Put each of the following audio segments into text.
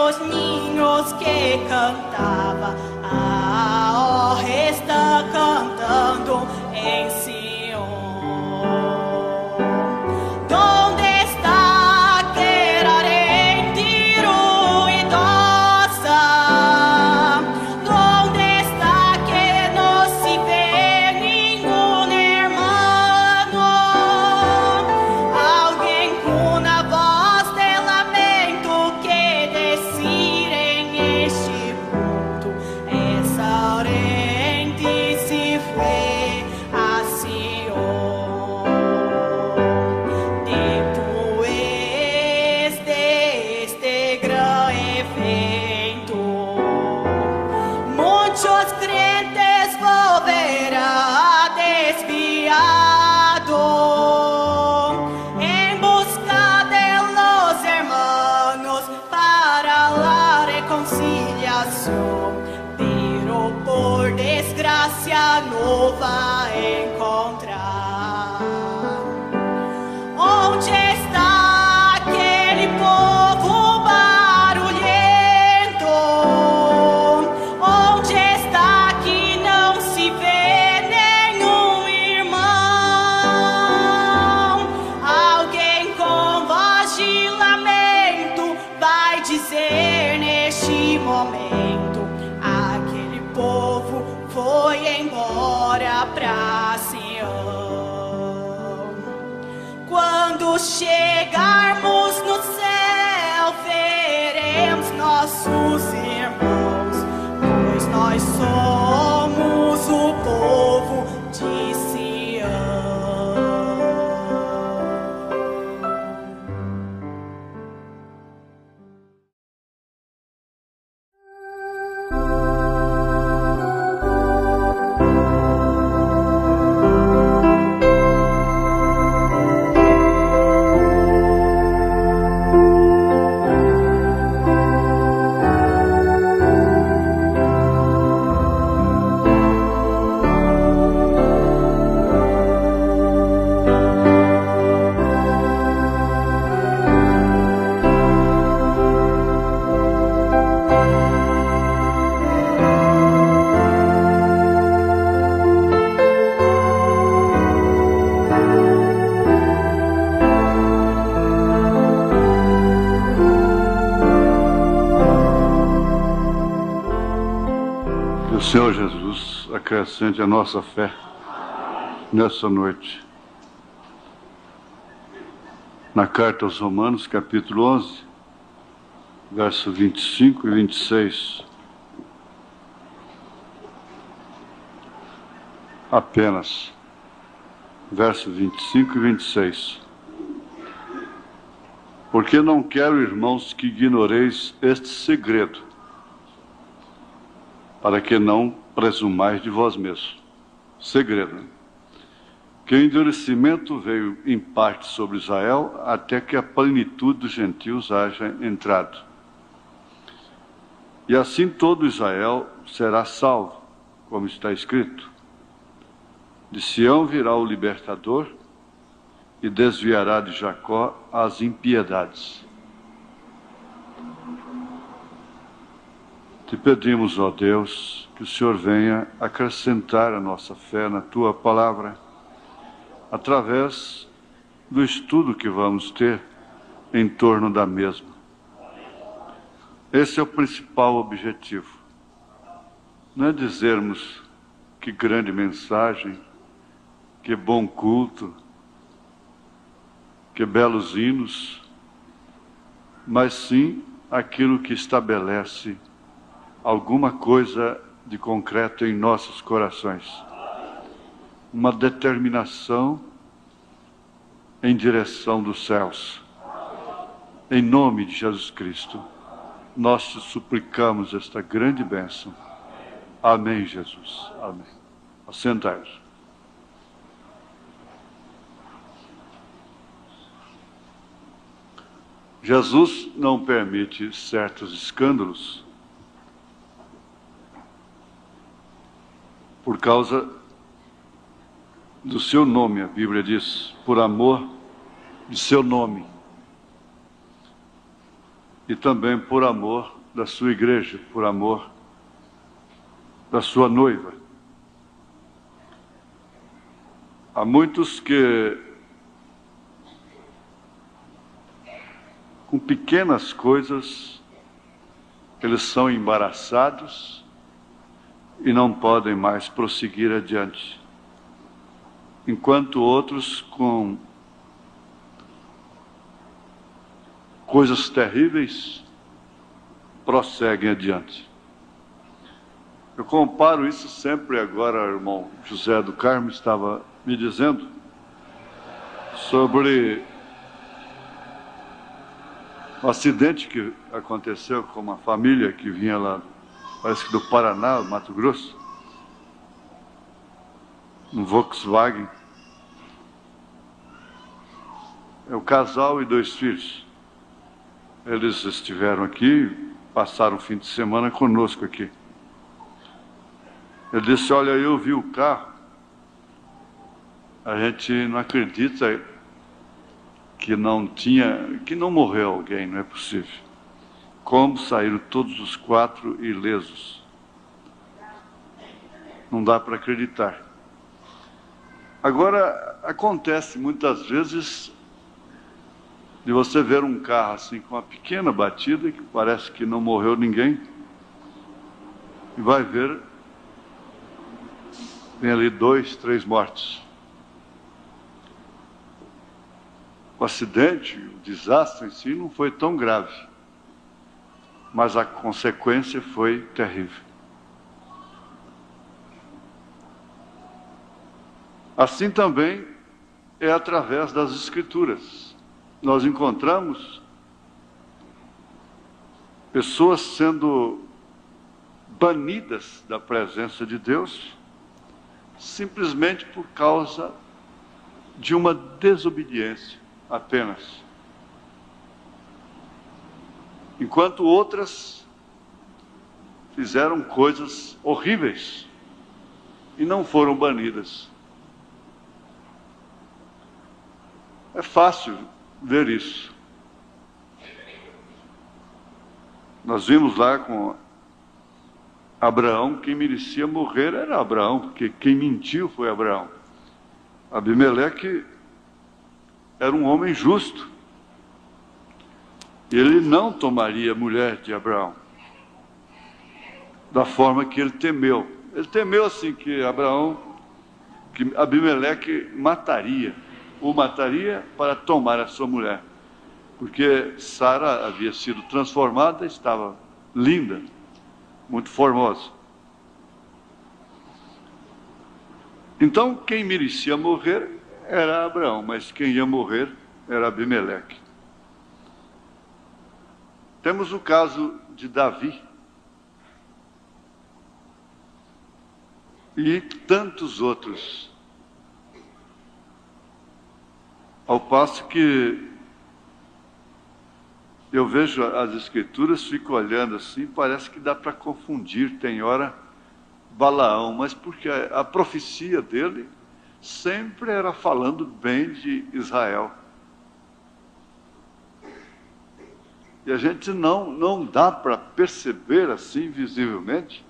los niños que cantaba, a hora está cantando en Sion. ¿Dónde está aquel arrepentido ruidosa? ¿Dónde está que no se ve ningún hermano? Alguien con una voz de lamento que decir en este mundo, esa orente se fue a Sion. Depois deste gran evento, muchos crentes volverán desviado en busca de los hermanos para la reconciliación, pero por desgracia no va a encontrar. Onde está aquele povo barulhento? Onde está que não se vê nenhum irmão? Alguém com voz de lamento vai dizer neste momento: aquele povo foi embora pra Sião. Quando chegarmos no céu, veremos nossos irmãos, pois nós somos o povo de Sião. Que o Senhor Jesus acrescente a nossa fé nessa noite. Na carta aos Romanos, capítulo 11, verso 25 e 26. Apenas verso 25 e 26. Porque não quero, irmãos, que ignoreis este segredo, para que não presumais de vós mesmos. Segredo, né? Que o endurecimento veio em parte sobre Israel, até que a plenitude dos gentios haja entrado. E assim todo Israel será salvo, como está escrito: de Sião virá o libertador, e desviará de Jacó as impiedades. Te pedimos, ó Deus, que o Senhor venha acrescentar a nossa fé na Tua palavra, através do estudo que vamos ter em torno da mesma. Esse é o principal objetivo. Não é dizermos que grande mensagem, que bom culto, que belos hinos, mas sim aquilo que estabelece alguma coisa de concreto em nossos corações. Uma determinação em direção dos céus. Em nome de Jesus Cristo, nós te suplicamos esta grande bênção. Amém, Jesus. Amém. Assentai-vos. Jesus não permite certos escândalos por causa do seu nome, a Bíblia diz, por amor de seu nome. E também por amor da sua igreja, por amor da sua noiva. Há muitos que, com pequenas coisas, eles são embaraçados e não podem mais prosseguir adiante, enquanto outros, com coisas terríveis, prosseguem adiante. Eu comparo isso sempre. Agora, o irmão José do Carmo estava me dizendo sobre um acidente que aconteceu com uma família que vinha lá, parece que do Paraná, Mato Grosso, um Volkswagen. É um casal e 2 filhos. Eles estiveram aqui, passaram o fim de semana conosco aqui. Ele disse: olha, eu vi o carro, a gente não acredita que não morreu alguém, não é possível. Como saíram todos os 4 ilesos? Não dá para acreditar. Agora, acontece muitas vezes de você ver um carro assim com uma pequena batida, que parece que não morreu ninguém, e vai ver, tem ali 2, 3 mortos. O acidente, o desastre em si não foi tão grave, mas a consequência foi terrível. Assim também é através das Escrituras. Nós encontramos pessoas sendo banidas da presença de Deus simplesmente por causa de uma desobediência apenas. Enquanto outras fizeram coisas horríveis e não foram banidas. É fácil ver isso. Nós vimos lá com Abraão, quem merecia morrer era Abraão, porque quem mentiu foi Abraão. Abimeleque era um homem justo. Ele não tomaria a mulher de Abraão da forma que ele temeu. Ele temeu assim que Abimeleque o mataria para tomar a sua mulher, porque Sara havia sido transformada, estava linda, muito formosa. Então, quem merecia morrer era Abraão, mas quem ia morrer era Abimeleque. Temos o caso de Davi e tantos outros. Ao passo que eu vejo as Escrituras, fico olhando assim, parece que dá para confundir, tem hora, Balaão, mas porque a profecia dele sempre era falando bem de Israel. E a gente não dá para perceber assim visivelmente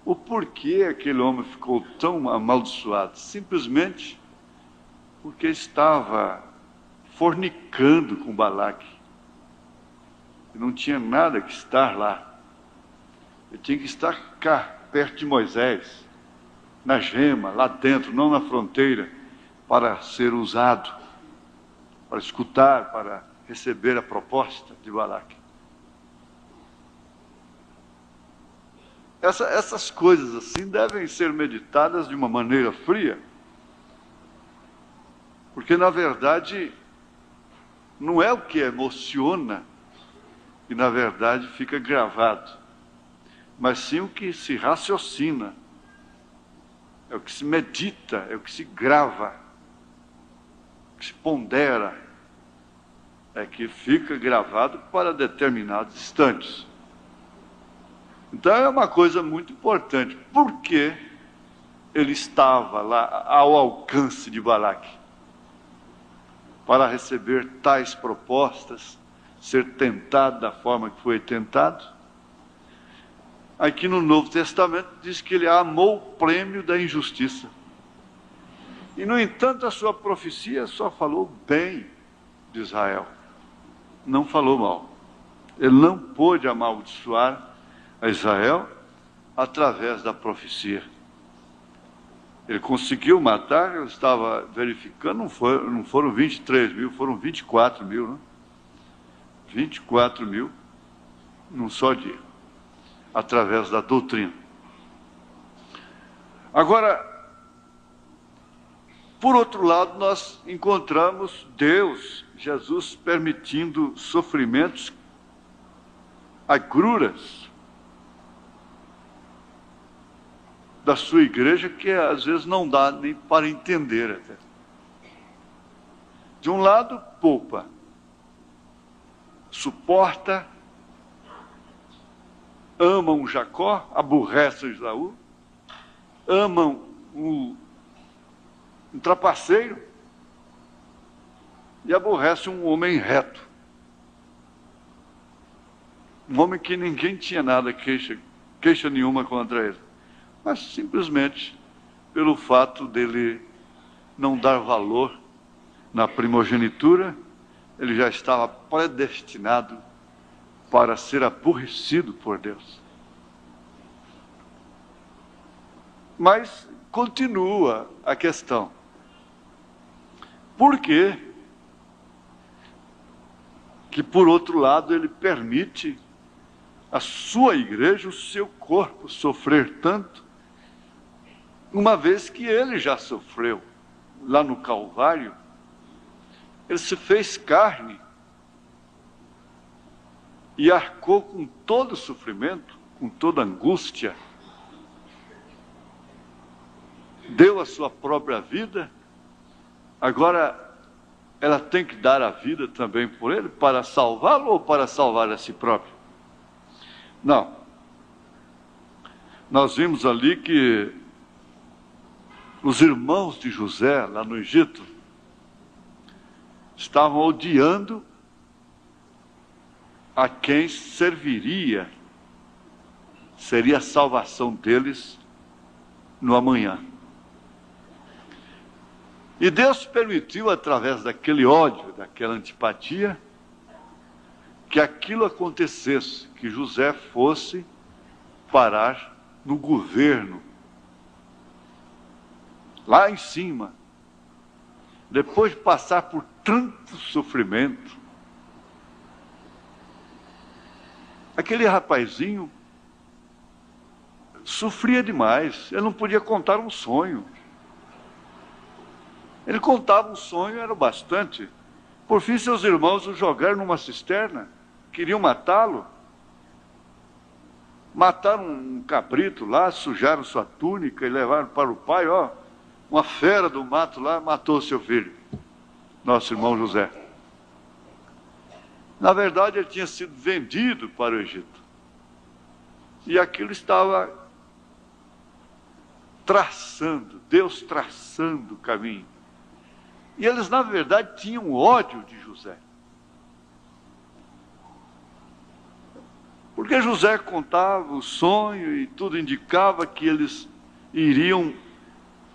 o porquê aquele homem ficou tão amaldiçoado. Simplesmente porque estava fornicando com Balaque. Não tinha nada que estar lá. Ele tinha que estar cá, perto de Moisés, na gema, lá dentro, não na fronteira, para ser usado, para escutar, para receber a proposta de Balaque. Essas coisas assim devem ser meditadas de uma maneira fria, porque na verdade não é o que emociona e na verdade fica gravado, mas sim o que se raciocina, é o que se medita, é o que se grava, o que se pondera, é que fica gravado para determinados instantes. Então é uma coisa muito importante. Por que ele estava lá ao alcance de Balaque? Para receber tais propostas, ser tentado da forma que foi tentado? Aqui no Novo Testamento diz que ele amou o prêmio da injustiça. E, no entanto, a sua profecia só falou bem de Israel. Não falou mal. Ele não pôde amaldiçoar a Israel através da profecia. Ele conseguiu matar, eu estava verificando, não foram 23 mil, foram 24 mil, né? 24 mil num só dia, através da doutrina. Agora, por outro lado, nós encontramos Deus, Jesus, permitindo sofrimentos, agruras da sua igreja, que às vezes não dá nem para entender até. De um lado, poupa, suporta, amam Jacó, aborrecem Esaú, amam um trapaceiro e aborrece um homem reto. Um homem que ninguém tinha nada, queixa nenhuma contra ele. Mas simplesmente pelo fato dele não dar valor na primogenitura, ele já estava predestinado para ser aborrecido por Deus. Mas continua a questão. Por quê que, por outro lado, ele permite a sua igreja, o seu corpo, sofrer tanto, uma vez que ele já sofreu lá no Calvário? Ele se fez carne e arcou com todo o sofrimento, com toda a angústia, deu a sua própria vida. Agora ela tem que dar a vida também por ele, para salvá-lo ou para salvar a si próprio? Não. Nós vimos ali que os irmãos de José, lá no Egito, estavam odiando a quem serviria, seria a salvação deles no amanhã. E Deus permitiu, através daquele ódio, daquela antipatia, que aquilo acontecesse, que José fosse parar no governo, lá em cima, depois de passar por tanto sofrimento. Aquele rapazinho sofria demais, ele não podia contar um sonho. Ele contava um sonho, era o bastante. Por fim, seus irmãos o jogaram numa cisterna, queriam matá-lo. Mataram um cabrito lá, sujaram sua túnica e levaram para o pai. Ó, uma fera do mato lá matou seu filho, nosso irmão José. Na verdade, ele tinha sido vendido para o Egito. E aquilo estava traçando, Deus traçando o caminho. E eles, na verdade, tinham ódio de José. Porque José contava o sonho e tudo indicava que eles iriam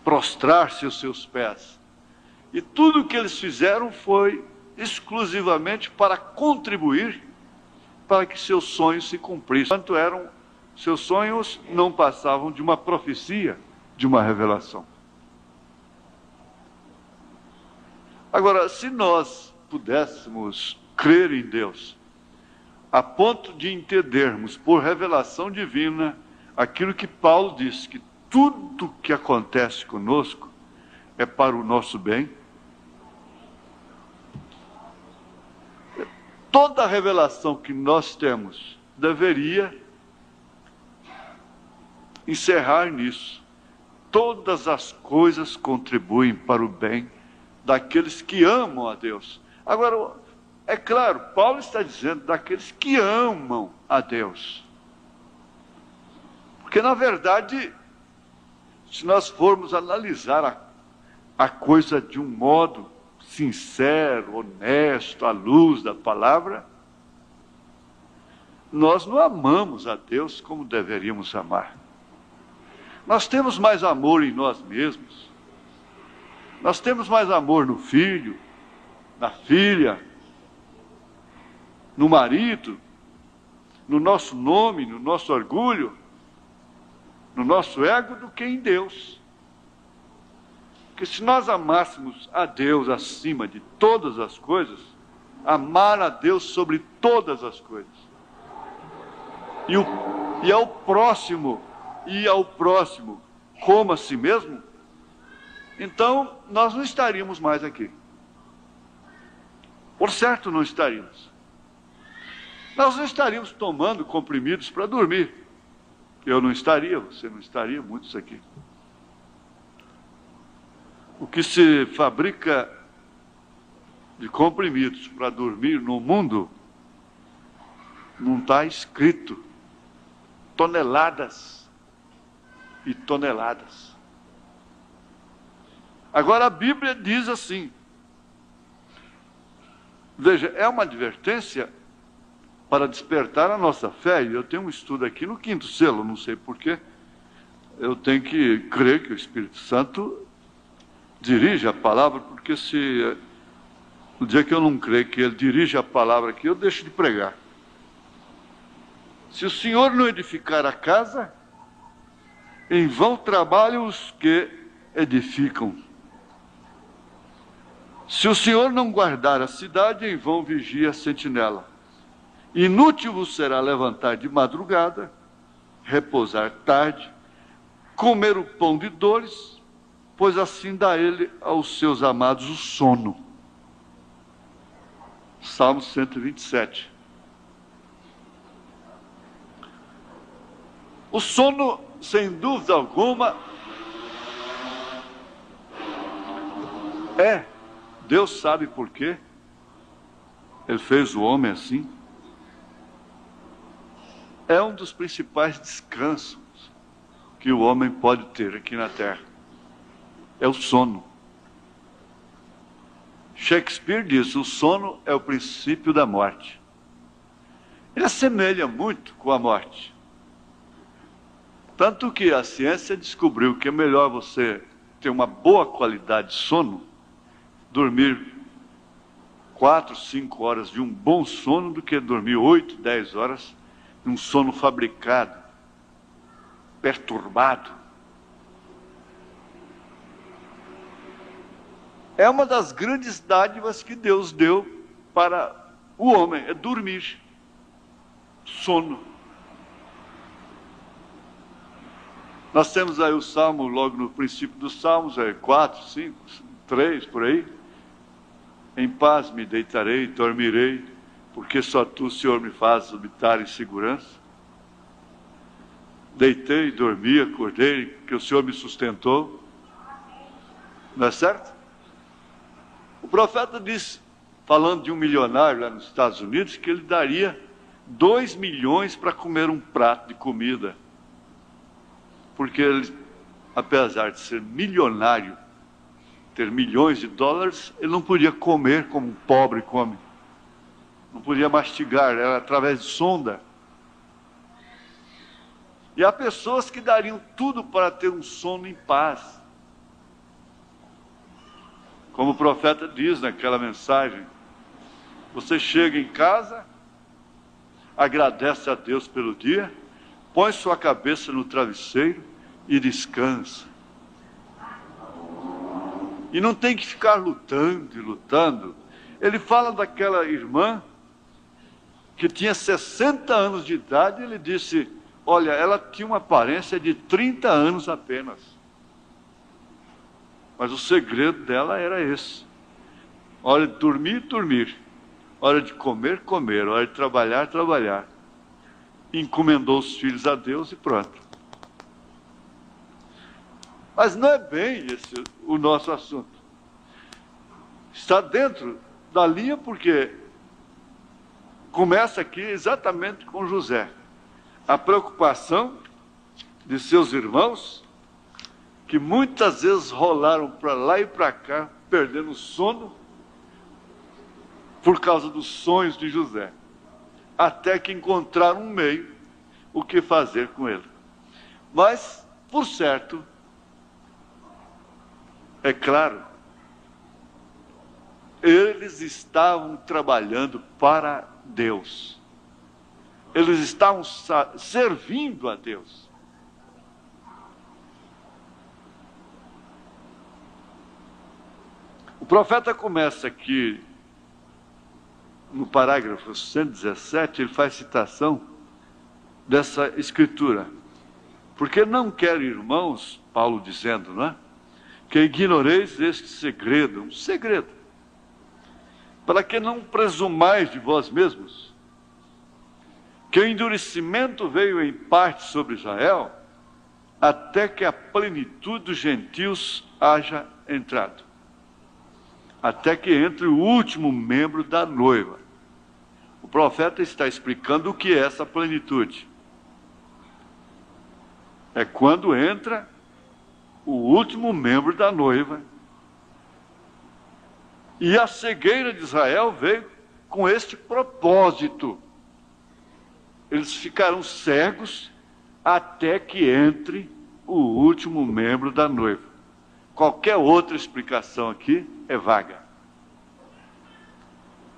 prostrar-se aos seus pés. E tudo o que eles fizeram foi exclusivamente para contribuir para que seus sonhos se cumprissem. Enquanto seus sonhos não passavam de uma profecia, de uma revelação. Agora, se nós pudéssemos crer em Deus, a ponto de entendermos por revelação divina aquilo que Paulo diz, que tudo que acontece conosco é para o nosso bem, toda a revelação que nós temos deveria encerrar nisso. Todas as coisas contribuem para o bem daqueles que amam a Deus. Agora, é claro, Paulo está dizendo daqueles que amam a Deus. Porque, na verdade, se nós formos analisar a coisa de um modo sincero, honesto, à luz da palavra, nós não amamos a Deus como deveríamos amar. Nós temos mais amor em nós mesmos. Nós temos mais amor no filho, na filha, no marido, no nosso nome, no nosso orgulho, no nosso ego, do que em Deus. Porque se nós amássemos a Deus acima de todas as coisas, amar a Deus sobre todas as coisas, e ao próximo como a si mesmo, então nós não estaríamos mais aqui. Por certo, não estaríamos. Nós não estaríamos tomando comprimidos para dormir. Eu não estaria, você não estaria, muitos aqui. O que se fabrica de comprimidos para dormir no mundo não está escrito. Toneladas e toneladas. Agora a Bíblia diz assim, veja, é uma advertência para despertar a nossa fé. E eu tenho um estudo aqui no 5º selo, não sei porquê. Eu tenho que crer que o Espírito Santo dirige a palavra, porque se no dia que eu não creio que ele dirige a palavra aqui, eu deixo de pregar. Se o Senhor não edificar a casa, em vão trabalham os que edificam. Se o Senhor não guardar a cidade, em vão vigia a sentinela. Inútil vos será levantar de madrugada, repousar tarde, comer o pão de dores, pois assim dá ele aos seus amados o sono. Salmo 127. O sono, sem dúvida alguma, Deus sabe por quê. Ele fez o homem assim. É um dos principais descansos que o homem pode ter aqui na terra. É o sono. Shakespeare diz, o sono é o princípio da morte. Ele assemelha muito com a morte. Tanto que a ciência descobriu que é melhor você ter uma boa qualidade de sono, dormir 4, 5 horas de um bom sono, do que dormir 8, 10 horas de um sono fabricado, perturbado. É uma das grandes dádivas que Deus deu para o homem, é dormir, sono. Nós temos aí o Salmo, logo no princípio dos Salmos, 4, 5, 3, por aí. Em paz me deitarei, dormirei, porque só tu, Senhor, me fazes habitar em segurança. Deitei, dormi, acordei, que o Senhor me sustentou. Não é certo? O profeta disse, falando de um milionário lá nos Estados Unidos, que ele daria 2 milhões para comer um prato de comida. Porque ele, apesar de ser milionário, ter milhões de dólares, ele não podia comer como um pobre come. Não podia mastigar, era através de sonda. E há pessoas que dariam tudo para ter um sono em paz. Como o profeta diz naquela mensagem, você chega em casa, agradece a Deus pelo dia, põe sua cabeça no travesseiro e descansa. E não tem que ficar lutando e lutando. Ele fala daquela irmã que tinha 60 anos de idade, ele disse, olha, ela tinha uma aparência de 30 anos apenas. Mas o segredo dela era esse. Hora de dormir, dormir. Hora de comer, comer. Hora de trabalhar, trabalhar. Encomendou os filhos a Deus e pronto. Mas não é bem esse o nosso assunto. Está dentro da linha porque começa aqui exatamente com José. A preocupação de seus irmãos, que muitas vezes rolaram para lá e para cá, perdendo o sono, por causa dos sonhos de José. até que encontraram um meio o que fazer com ele. Mas, por certo, é claro, eles estavam trabalhando para Deus. Eles estavam servindo a Deus. O profeta começa aqui, no parágrafo 117, ele faz citação dessa escritura. Porque não quero, irmãos, Paulo dizendo, não é? Que ignoreis este segredo, um segredo, para que não presumais de vós mesmos, que o endurecimento veio em parte sobre Israel, até que a plenitude dos gentios haja entrado. Até que entre o último membro da noiva. O profeta está explicando o que é essa plenitude. É quando entra o último membro da noiva. E a cegueira de Israel veio com este propósito. Eles ficarão cegos até que entre o último membro da noiva. Qualquer outra explicação aqui é vaga.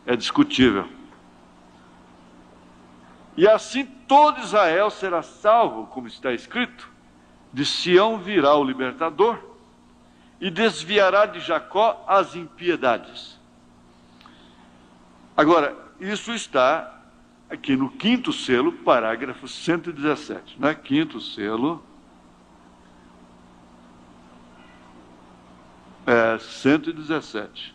É discutível. E assim todo Israel será salvo, como está escrito. De Sião virá o libertador e desviará de Jacó as impiedades. Agora, isso está aqui no quinto selo, parágrafo 117. Não é? Quinto selo. 117.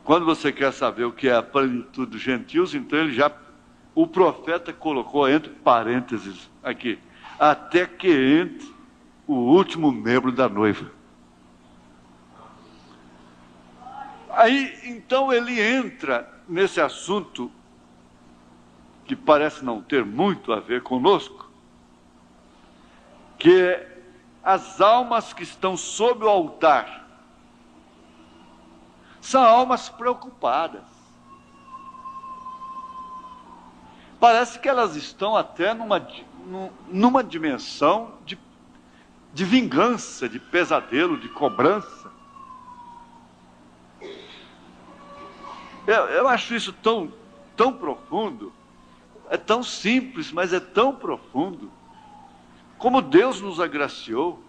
Quando você quer saber o que é a plenitude dos gentios, então o profeta colocou entre parênteses aqui, até que entre o último membro da noiva. Aí, então, ele entra nesse assunto que parece não ter muito a ver conosco, que é as almas que estão sob o altar. São almas preocupadas. Parece que elas estão até numa dimensão de vingança, de pesadelo, de cobrança. Eu acho isso tão profundo. É tão simples, mas é tão profundo. Como Deus nos agraciou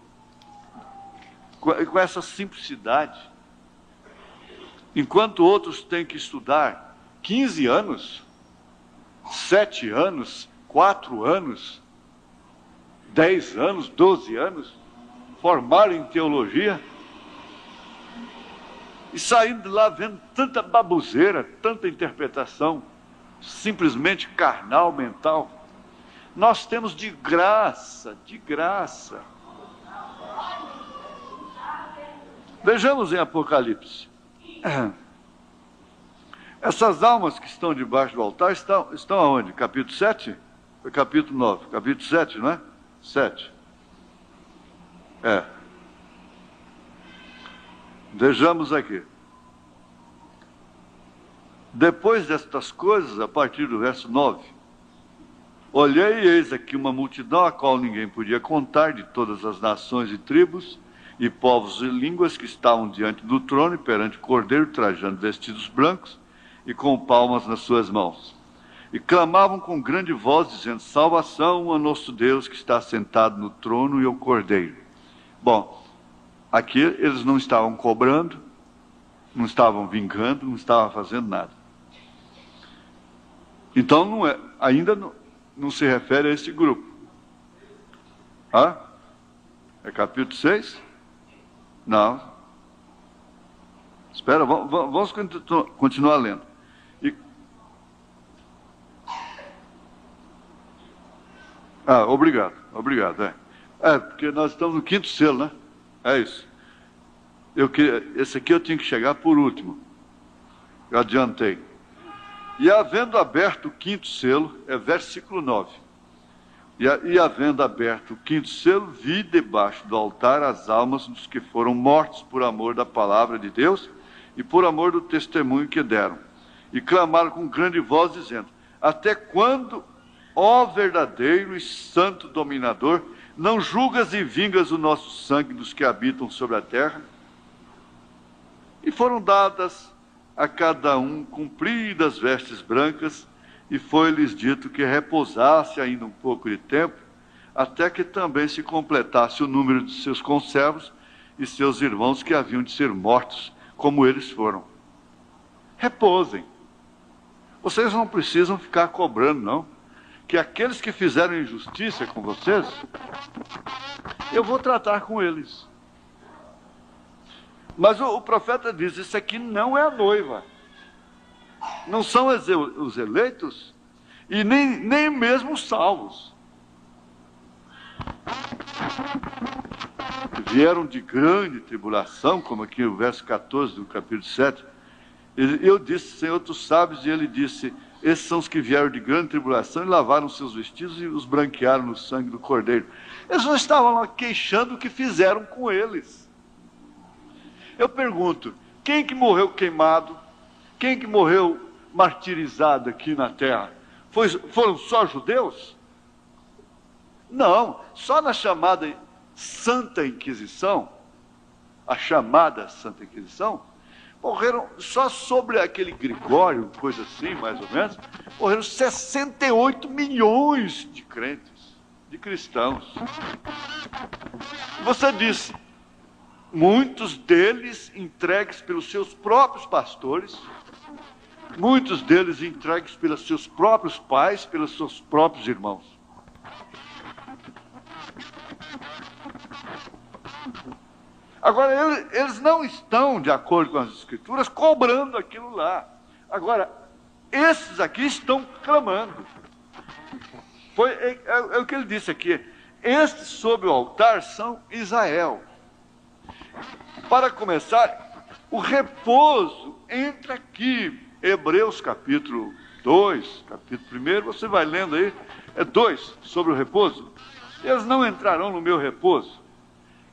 com essa simplicidade. Enquanto outros têm que estudar 15 anos, 7 anos, 4 anos, 10 anos, 12 anos, formaram em teologia, e saindo de lá vendo tanta baboseira, tanta interpretação, simplesmente carnal, mental, nós temos de graça. Vejamos em Apocalipse. Essas almas que estão debaixo do altar estão aonde? Capítulo 7? Foi capítulo 9. Capítulo 7, não é? 7. Vejamos aqui. Depois destas coisas, a partir do verso 9, olhei e eis aqui uma multidão a qual ninguém podia contar, de todas as nações e tribos, e povos e línguas, que estavam diante do trono e perante o Cordeiro, trajando vestidos brancos e com palmas nas suas mãos. E clamavam com grande voz, dizendo: salvação a nosso Deus, que está sentado no trono, e ao Cordeiro. Bom, aqui eles não estavam cobrando, não estavam vingando, não estavam fazendo nada. Então ainda não se refere a esse grupo. É capítulo 6? Não. Espera, vamos continuar lendo. Obrigado. Porque nós estamos no quinto selo, né? É isso. Esse aqui eu tinha que chegar por último. Eu adiantei. E havendo aberto o quinto selo, é versículo 9. E havendo aberto o quinto selo, vi debaixo do altar as almas dos que foram mortos por amor da palavra de Deus e por amor do testemunho que deram. e clamaram com grande voz, dizendo: até quando, ó verdadeiro e santo dominador, não julgas e vingas o nosso sangue dos que habitam sobre a terra? E foram dadas a cada um compridas vestes brancas, e foi-lhes dito que repousasse ainda um pouco de tempo, até que também se completasse o número de seus conservos e seus irmãos que haviam de ser mortos, como eles foram. Repousem. Vocês não precisam ficar cobrando, não, que aqueles que fizeram injustiça com vocês, eu vou tratar com eles. Mas o profeta diz: isso aqui não é a noiva, não são os eleitos e nem mesmo os salvos. Vieram de grande tribulação, como aqui no verso 14 do capítulo 7. Eu disse: Senhor, tu sabes. E ele disse: esses são os que vieram de grande tribulação e lavaram seus vestidos e os branquearam no sangue do Cordeiro. Eles não estavam lá queixando o que fizeram com eles. Eu pergunto: quem que morreu queimado? Quem que morreu martirizado aqui na terra? Foram só judeus? Não, só na chamada Santa Inquisição, a chamada Santa Inquisição, morreram, só sobre aquele Gregório, coisa assim, mais ou menos, morreram 68 milhões de crentes, de cristãos. Você disse: muitos deles entregues pelos seus próprios pastores, muitos deles entregues pelos seus próprios pais, pelos seus próprios irmãos. Agora, eles não estão, de acordo com as Escrituras, cobrando aquilo lá. Agora, esses aqui estão clamando. É o que ele disse aqui: estes sob o altar são Israel. Para começar, o repouso entra aqui. Hebreus capítulo 2, capítulo 1, você vai lendo aí, 2, sobre o repouso. Eles não entrarão no meu repouso.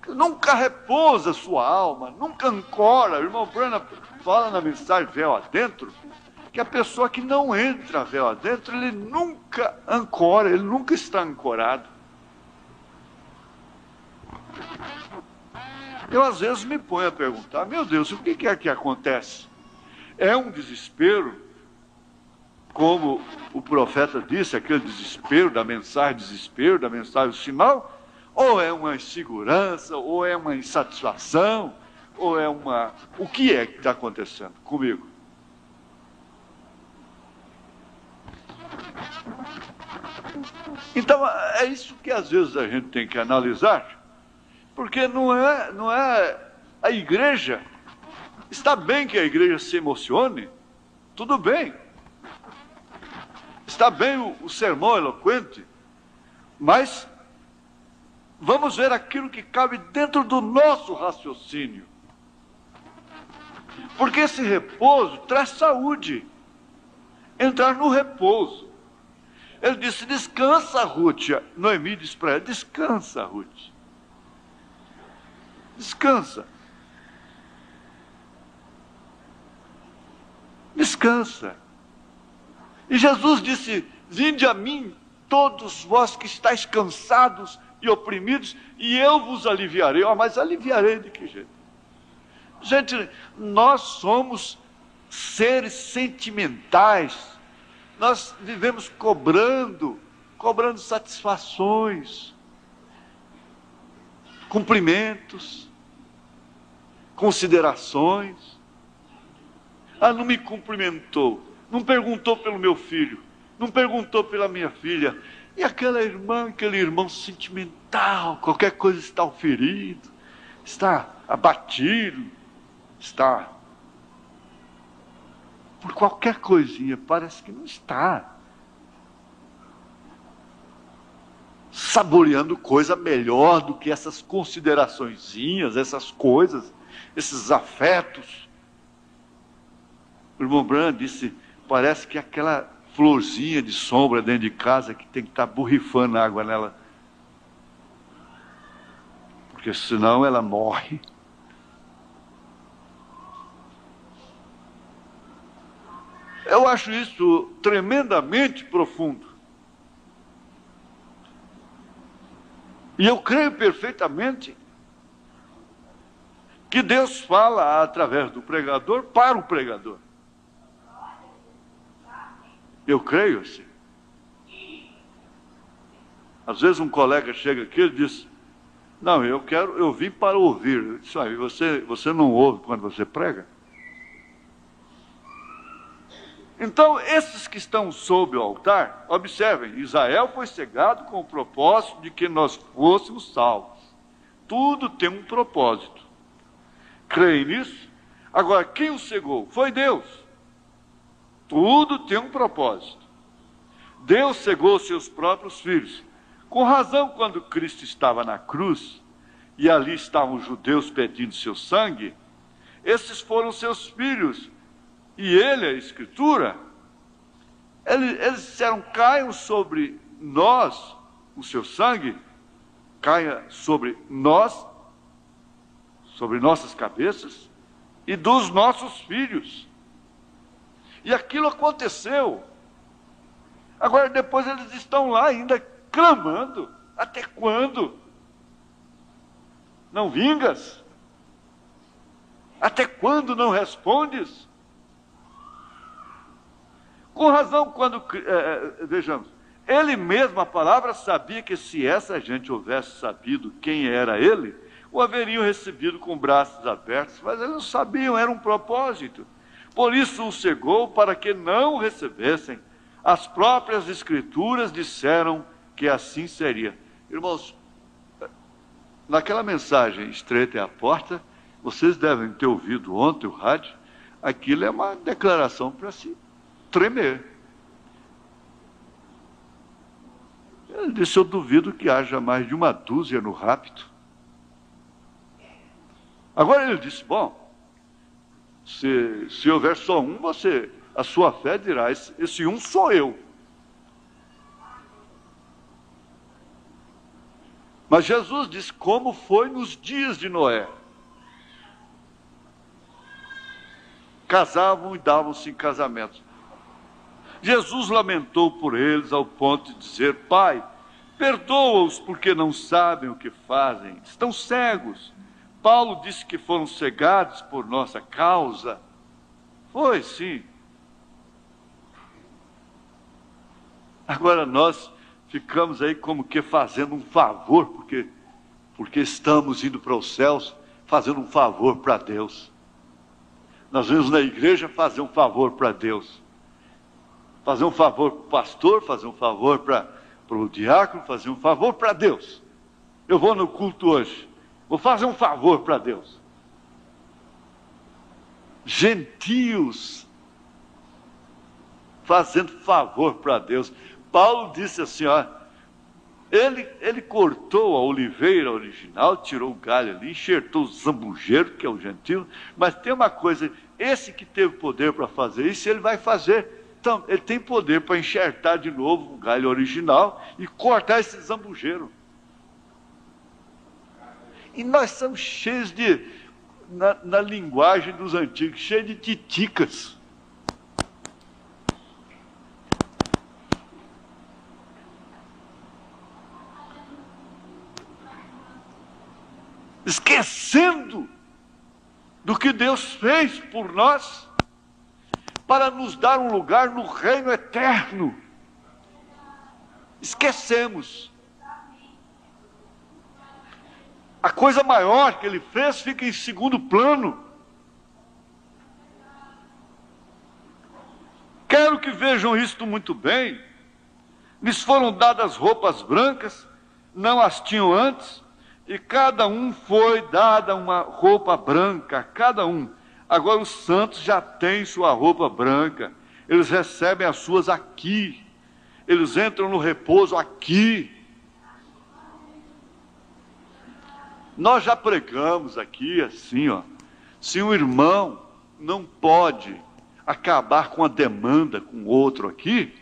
Nunca repousa sua alma, nunca ancora. O irmão Branham fala na mensagem Véu Adentro, que a pessoa que não entra véu adentro, ele nunca ancora, ele nunca está ancorado. Eu às vezes me ponho a perguntar: meu Deus, o que é que acontece? É um desespero, como o profeta disse, aquele desespero da mensagem do sinal? Ou é uma insegurança, ou é uma insatisfação, ou é uma... O que é que está acontecendo comigo? Então, é isso que às vezes a gente tem que analisar, porque não é a igreja. Está bem que a igreja se emocione, tudo bem. Está bem o sermão eloquente, mas vamos ver aquilo que cabe dentro do nosso raciocínio. Porque esse repouso traz saúde. Entrar no repouso. Ele disse: descansa, Ruth. Noemi disse para ela: descansa, Ruth. Descansa. Descansa. E Jesus disse: vinde a mim, todos vós que estáis cansados e oprimidos, e eu vos aliviarei. Mas aliviarei de que jeito? Gente, nós somos seres sentimentais. Nós vivemos cobrando satisfações, cumprimentos, considerações. Não me cumprimentou, não perguntou pelo meu filho, não perguntou pela minha filha. E aquela irmã, aquele irmão sentimental, qualquer coisa está ferido, está abatido, está... por qualquer coisinha, parece que não está saboreando coisa melhor do que essas consideraçõezinhas, essas coisas, esses afetos. O irmão Branham disse: parece que aquela florzinha de sombra dentro de casa que tem que estar borrifando água nela, porque senão ela morre. Eu acho isso tremendamente profundo. E eu creio perfeitamente que Deus fala através do pregador para o pregador. Eu creio assim. Às vezes um colega chega aqui e diz: não, eu vim para ouvir. Isso aí, você não ouve quando você prega? Então, esses que estão sob o altar, observem, Israel foi cegado com o propósito de que nós fôssemos salvos. Tudo tem um propósito. Creem nisso? Agora, quem o cegou? Foi Deus. Tudo tem um propósito. Deus cegou seus próprios filhos. Com razão, quando Cristo estava na cruz, e ali estavam os judeus pedindo seu sangue, esses foram seus filhos. E ele, a Escritura, eles disseram: caiam sobre nós o seu sangue, caia sobre nós, sobre nossas cabeças, e dos nossos filhos. E aquilo aconteceu. Agora, depois eles estão lá ainda clamando: até quando? Não vingas? Até quando não respondes? Com razão, quando, vejamos, ele mesmo, a palavra, sabia que se essa gente houvesse sabido quem era ele, o haveriam recebido com braços abertos, mas eles não sabiam, era um propósito. Por isso o cegou, para que não o recebessem. As próprias Escrituras disseram que assim seria. Irmãos, naquela mensagem Estreita é a Porta, vocês devem ter ouvido ontem o rádio, aquilo é uma declaração para si tremer. Ele disse: eu duvido que haja mais de uma dúzia no rapto. Agora ele disse: bom, se houver só um, a sua fé dirá: esse um sou eu. Mas Jesus disse como foi nos dias de Noé. Casavam e davam-se em casamento. Jesus lamentou por eles ao ponto de dizer: Pai, perdoa-os porque não sabem o que fazem, estão cegos. Paulo disse que foram cegados por nossa causa. Foi, sim. Agora nós ficamos aí como que fazendo um favor, porque estamos indo para os céus, fazendo um favor para Deus. Nós vamos na igreja fazer um favor para Deus. Fazer um favor para o pastor, fazer um favor para o diácono, fazer um favor para Deus. Eu vou no culto hoje, vou fazer um favor para Deus. Gentios fazendo favor para Deus. Paulo disse assim, ó, ele cortou a oliveira original, tirou o galho ali, enxertou o zambujeiro, que é o gentio, mas tem uma coisa, esse que teve poder para fazer isso, ele vai fazer. Então, ele tem poder para enxertar de novo o galho original e cortar esse zambujeiro. E nós somos cheios de, na linguagem dos antigos, cheios de titicas. Esquecendo do que Deus fez por nós, para nos dar um lugar no reino eterno. Esquecemos. A coisa maior que ele fez fica em segundo plano. Quero que vejam isto muito bem. Lhes foram dadas roupas brancas, não as tinham antes, e cada um foi dada uma roupa branca, cada um. Agora os santos já têm sua roupa branca, eles recebem as suas aqui, eles entram no repouso aqui. Nós já pregamos aqui assim, ó, se um irmão não pode acabar com a demanda com outro aqui,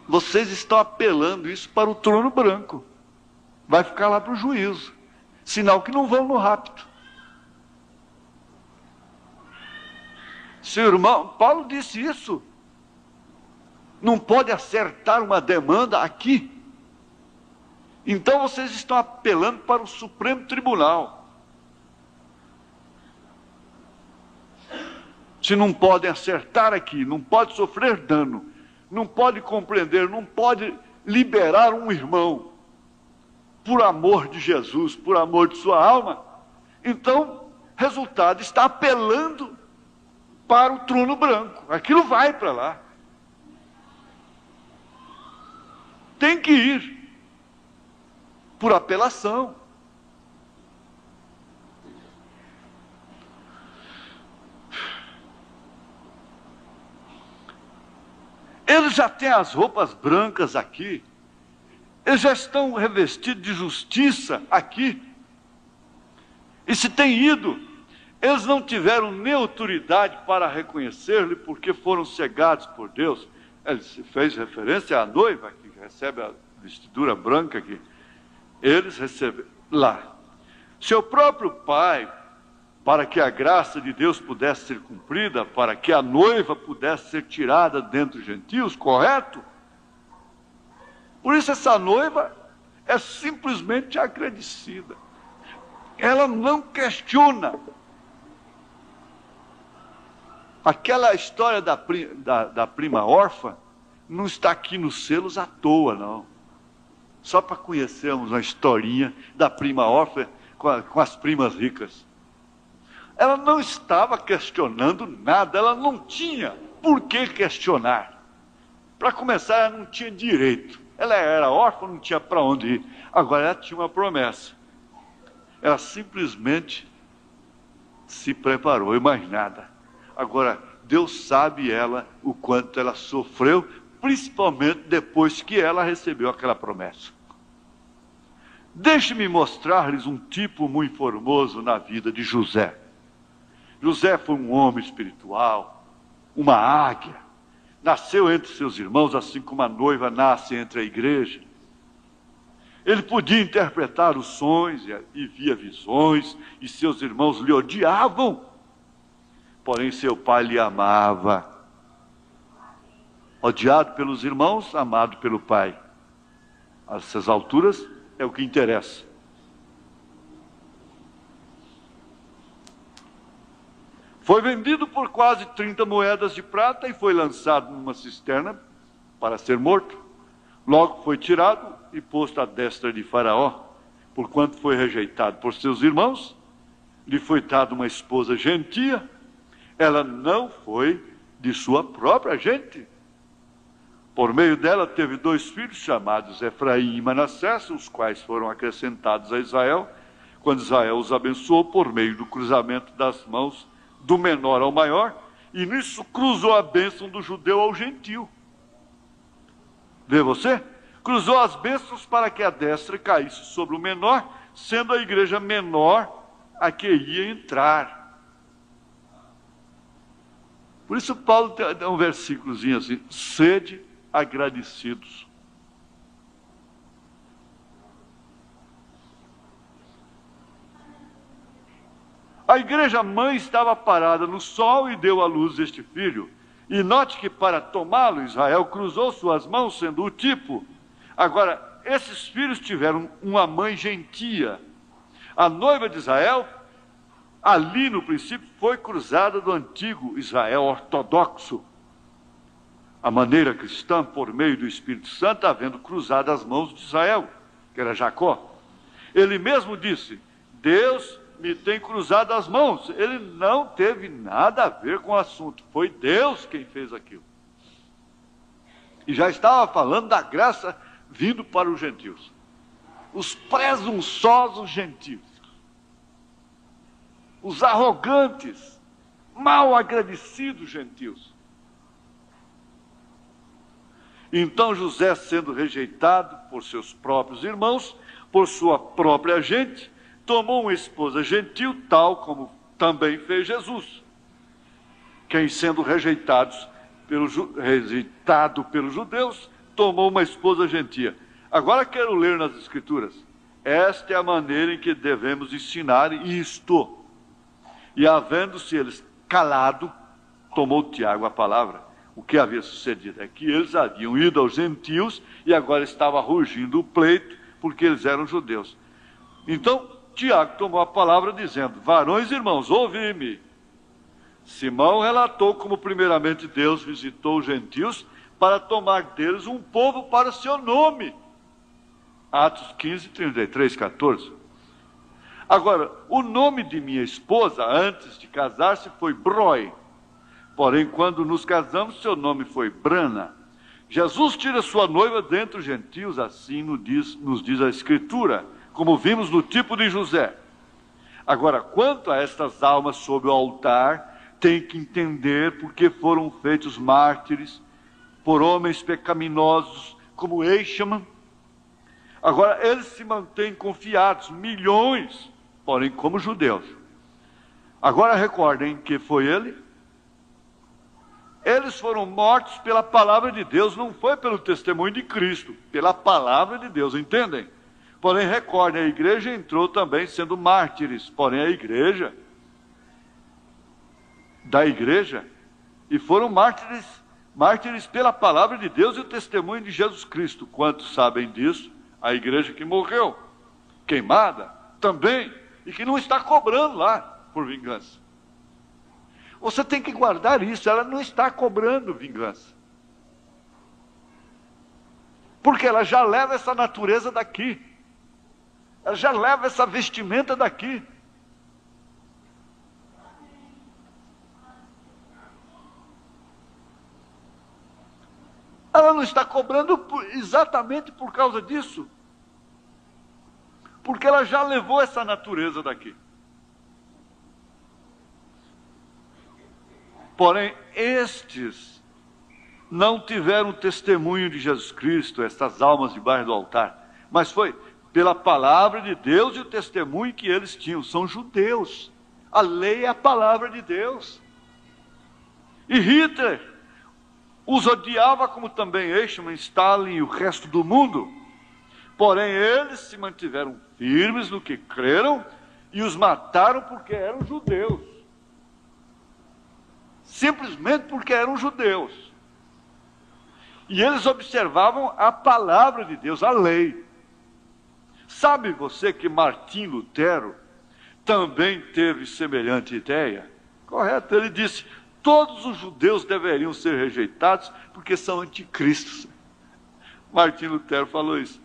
vocês estão apelando isso para o trono branco, vai ficar lá para o juízo, sinal que não vão no rapto. Seu irmão, Paulo disse isso. Não pode acertar uma demanda aqui. Então vocês estão apelando para o Supremo Tribunal. Se não podem acertar aqui, não pode sofrer dano, não pode compreender, não pode liberar um irmão por amor de Jesus, por amor de sua alma, então, resultado, está apelando para o trono branco. Aquilo vai para lá. Tem que ir por apelação. Eles já têm as roupas brancas aqui. Eles já estão revestidos de justiça aqui. E se têm ido, eles não tiveram nem autoridade para reconhecer-lhe, porque foram cegados por Deus. Ele fez referência à noiva que recebe a vestidura branca que eles recebem lá. Seu próprio pai, para que a graça de Deus pudesse ser cumprida, para que a noiva pudesse ser tirada dentre os gentios, correto? Por isso essa noiva é simplesmente agradecida. Ela não questiona. Aquela história da prima órfã não está aqui nos selos à toa, não. Só para conhecermos uma historinha da prima órfã com as primas ricas. Ela não estava questionando nada, ela não tinha por que questionar. Para começar, ela não tinha direito. Ela era órfã, não tinha para onde ir. Agora ela tinha uma promessa. Ela simplesmente se preparou e mais nada. Agora, Deus sabe ela o quanto ela sofreu, principalmente depois que ela recebeu aquela promessa. Deixe-me mostrar-lhes um tipo muito formoso na vida de José. José foi um homem espiritual, uma águia. Nasceu entre seus irmãos, assim como a noiva nasce entre a igreja. Ele podia interpretar os sonhos e via visões, e seus irmãos lhe odiavam. Porém, seu pai lhe amava. Odiado pelos irmãos, amado pelo pai. A essas alturas é o que interessa. Foi vendido por quase 30 moedas de prata e foi lançado numa cisterna para ser morto. Logo foi tirado e posto à destra de Faraó, porquanto foi rejeitado por seus irmãos. Lhe foi dada uma esposa gentia. Ela não foi de sua própria gente. Por meio dela teve 2 filhos chamados Efraim e Manassés, os quais foram acrescentados a Israel, quando Israel os abençoou por meio do cruzamento das mãos do menor ao maior, e nisso cruzou a bênção do judeu ao gentio. Vê você? Cruzou as bênçãos para que a destra caísse sobre o menor, sendo a igreja menor a que ia entrar. Por isso Paulo tem um versículozinho assim: sede agradecidos. A igreja mãe estava parada no sol e deu à luz este filho. E note que para tomá-lo, Israel cruzou suas mãos, sendo o tipo. Agora, esses filhos tiveram uma mãe gentia. A noiva de Israel, ali no princípio, foi cruzada do antigo Israel ortodoxo. A maneira cristã, por meio do Espírito Santo, havendo cruzado as mãos de Israel, que era Jacó. Ele mesmo disse: Deus me tem cruzado as mãos. Ele não teve nada a ver com o assunto. Foi Deus quem fez aquilo. E já estava falando da graça vindo para os gentios. Os presunçosos gentios. Os arrogantes, mal agradecidos gentios. Então José, sendo rejeitado por seus próprios irmãos, por sua própria gente, tomou uma esposa gentil, tal como também fez Jesus. Quem, sendo rejeitado pelos judeus, tomou uma esposa gentia. Agora quero ler nas Escrituras. Esta é a maneira em que devemos ensinar isto. E havendo-se eles calado, tomou Tiago a palavra, o que havia sucedido é que eles haviam ido aos gentios e agora estava rugindo o pleito, porque eles eram judeus. Então, Tiago tomou a palavra dizendo: varões e irmãos, ouvi-me. Simão relatou como primeiramente Deus visitou os gentios para tomar deles um povo para o seu nome. Atos 15, 33, 14. Agora, o nome de minha esposa, antes de casar-se, foi Broi. Porém, quando nos casamos, seu nome foi Brana. Jesus tira sua noiva dentre os gentios, assim nos diz a Escritura, como vimos no tipo de José. Agora, quanto a estas almas sob o altar, tem que entender porque foram feitos mártires por homens pecaminosos, como Eichmann. Agora, eles se mantêm confiados, milhões, porém como judeus. Agora recordem que foi ele. Eles foram mortos pela palavra de Deus, não foi pelo testemunho de Cristo, pela palavra de Deus, entendem? Porém, recordem, a igreja entrou também sendo mártires, porém a igreja, da igreja, e foram mártires pela palavra de Deus e o testemunho de Jesus Cristo. Quantos sabem disso? A igreja que morreu, queimada, também, e que não está cobrando lá por vingança. Você tem que guardar isso, ela não está cobrando vingança. Porque ela já leva essa natureza daqui. Ela já leva essa vestimenta daqui. Ela não está cobrando exatamente por causa disso. Porque ela já levou essa natureza daqui. Porém, estes não tiveram testemunho de Jesus Cristo, estas almas debaixo do altar, mas foi pela palavra de Deus e o testemunho que eles tinham. São judeus. A lei é a palavra de Deus. E Hitler os odiava, como também Eichmann, Stalin e o resto do mundo. Porém, eles se mantiveram firmes no que creram e os mataram porque eram judeus. Simplesmente porque eram judeus. E eles observavam a palavra de Deus, a lei. Sabe você que Martim Lutero também teve semelhante ideia? Correto, ele disse: todos os judeus deveriam ser rejeitados porque são anticristos. Martim Lutero falou isso.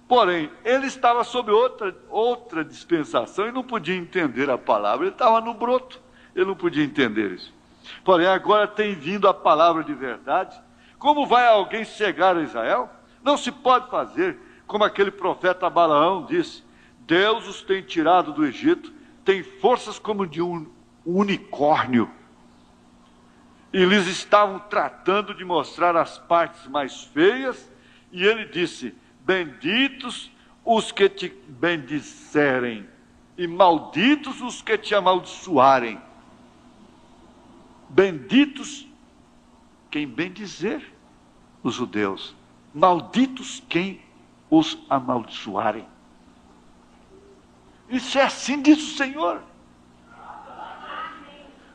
Porém, ele estava sob outra dispensação e não podia entender a palavra. Ele estava no broto, ele não podia entender isso. Porém, agora tem vindo a palavra de verdade. Como vai alguém cegar a Israel? Não se pode fazer, como aquele profeta Balaão disse: Deus os tem tirado do Egito, tem forças como de um unicórnio. E eles estavam tratando de mostrar as partes mais feias, e ele disse: benditos os que te bendisserem, e malditos os que te amaldiçoarem. Benditos quem bendizer os judeus, malditos quem os amaldiçoarem. Isso é assim, diz o Senhor.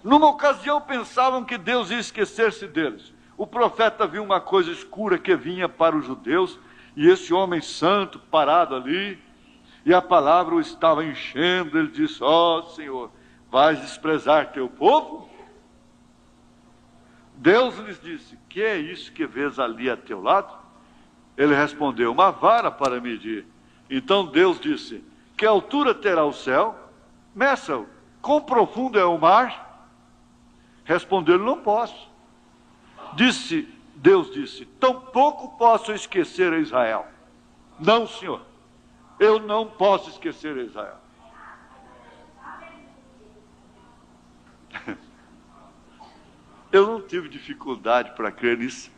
Numa ocasião pensavam que Deus ia esquecer-se deles. O profeta viu uma coisa escura que vinha para os judeus, e esse homem santo parado ali, e a palavra o estava enchendo. Ele disse: ó Senhor, vais desprezar teu povo? Deus lhes disse: que é isso que vês ali a teu lado? Ele respondeu: uma vara para medir. Então Deus disse: que altura terá o céu? Meça-o. Quão profundo é o mar? Respondeu: não posso. Deus disse: tampouco posso esquecer a Israel. Não, Senhor, eu não posso esquecer a Israel. Eu não tive dificuldade para crer nisso.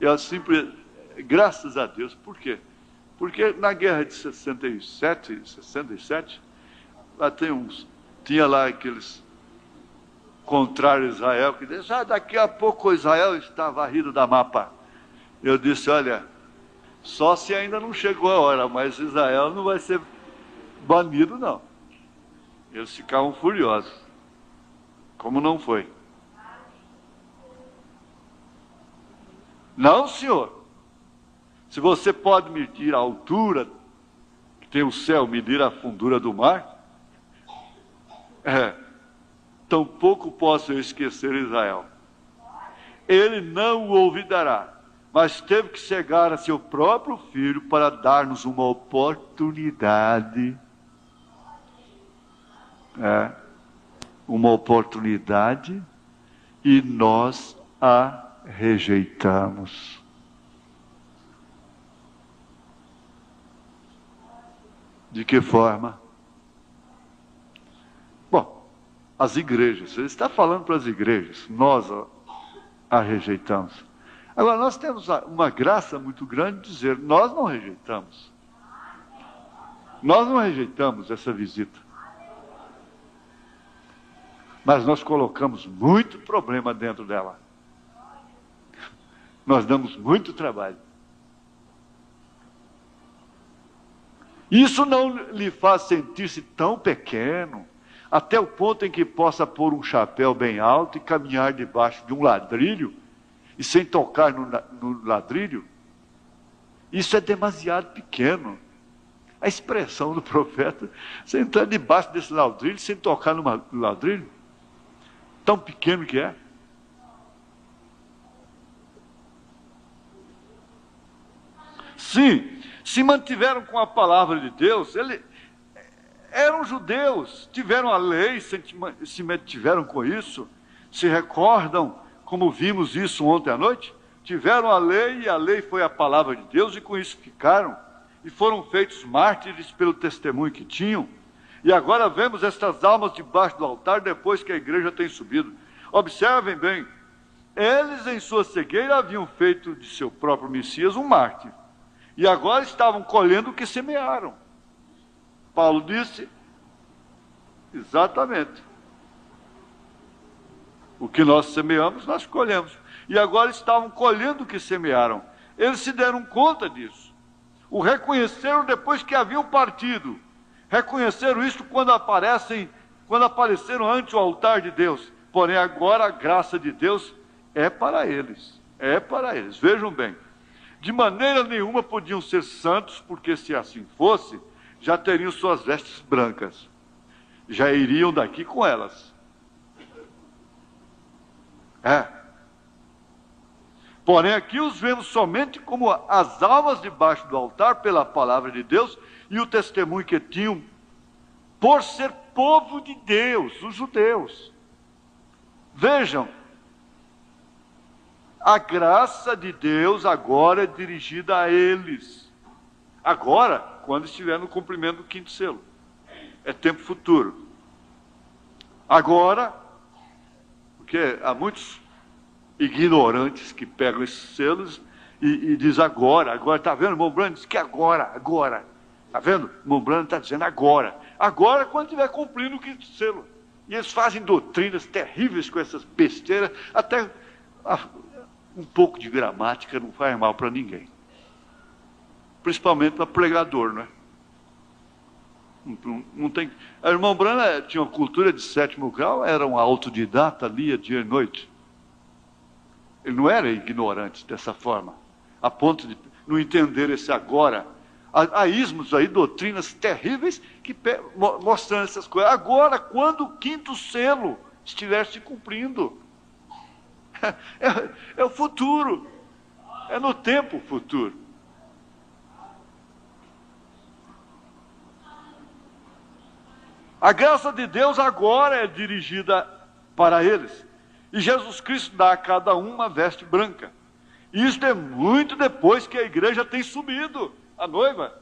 Eu sempre, graças a Deus. Por quê? Porque na guerra de 67, lá tinha lá aqueles contrários a Israel, que diziam: daqui a pouco Israel está varrido da mapa. Eu disse: olha, só se ainda não chegou a hora, mas Israel não vai ser banido, não. Eles ficavam furiosos. Como não foi? Não, senhor. Se você pode medir a altura que tem o céu, medir a fundura do mar, tampouco posso eu esquecer Israel. Ele não o olvidará, mas teve que cegar a seu próprio filho para dar-nos uma oportunidade. Uma oportunidade, e nós a rejeitamos. De que forma? Bom, as igrejas, ele está falando para as igrejas, nós a rejeitamos. Agora, nós temos uma graça muito grande de dizer, nós não rejeitamos. Nós não rejeitamos essa visita. Mas nós colocamos muito problema dentro dela. Nós damos muito trabalho. Isso não lhe faz sentir-se tão pequeno, até o ponto em que possa pôr um chapéu bem alto e caminhar debaixo de um ladrilho, e sem tocar no ladrilho? Isso é demasiado pequeno. A expressão do profeta, você entrar debaixo desse ladrilho sem tocar no ladrilho, tão pequeno que é. Sim, se mantiveram com a palavra de Deus, eram judeus, tiveram a lei, se mantiveram com isso, se recordam, como vimos isso ontem à noite? Tiveram a lei, e a lei foi a palavra de Deus, e com isso ficaram, e foram feitos mártires pelo testemunho que tinham. E agora vemos estas almas debaixo do altar, depois que a igreja tem subido. Observem bem, eles em sua cegueira haviam feito de seu próprio Messias um mártir, e agora estavam colhendo o que semearam. Paulo disse, exatamente, o que nós semeamos, nós colhemos. E agora estavam colhendo o que semearam. Eles se deram conta disso. O reconheceram depois que haviam partido. Reconheceram isso quando apareceram ante o altar de Deus. Porém, agora a graça de Deus é para eles. É para eles. Vejam bem. De maneira nenhuma podiam ser santos, porque se assim fosse, já teriam suas vestes brancas. Já iriam daqui com elas. Porém, aqui os vemos somente como as almas debaixo do altar pela palavra de Deus e o testemunho que tinham por ser povo de Deus, os judeus. Vejam, a graça de Deus agora é dirigida a eles. Agora, quando estiver no cumprimento do quinto selo. É tempo futuro. Agora, porque há muitos ignorantes que pegam esses selos e dizem agora, está vendo? Mombrano diz que agora. Está vendo? Mombrano está dizendo agora. Agora, quando estiver cumprindo o quinto selo. E eles fazem doutrinas terríveis com essas besteiras, até um pouco de gramática não faz mal para ninguém. Principalmente para pregador, não é? Não tem. A irmã Brana tinha uma cultura de 7º grau, era um autodidata, lia dia e noite. Ele não era ignorante dessa forma, a ponto de não entender esse agora. Há ismos aí, doutrinas terríveis, que mostrando essas coisas. Agora, quando o quinto selo estiver se cumprindo, é o futuro, é no tempo futuro. A graça de Deus agora é dirigida para eles. E Jesus Cristo dá a cada um uma veste branca. Isso é muito depois que a igreja tem subido, a noiva.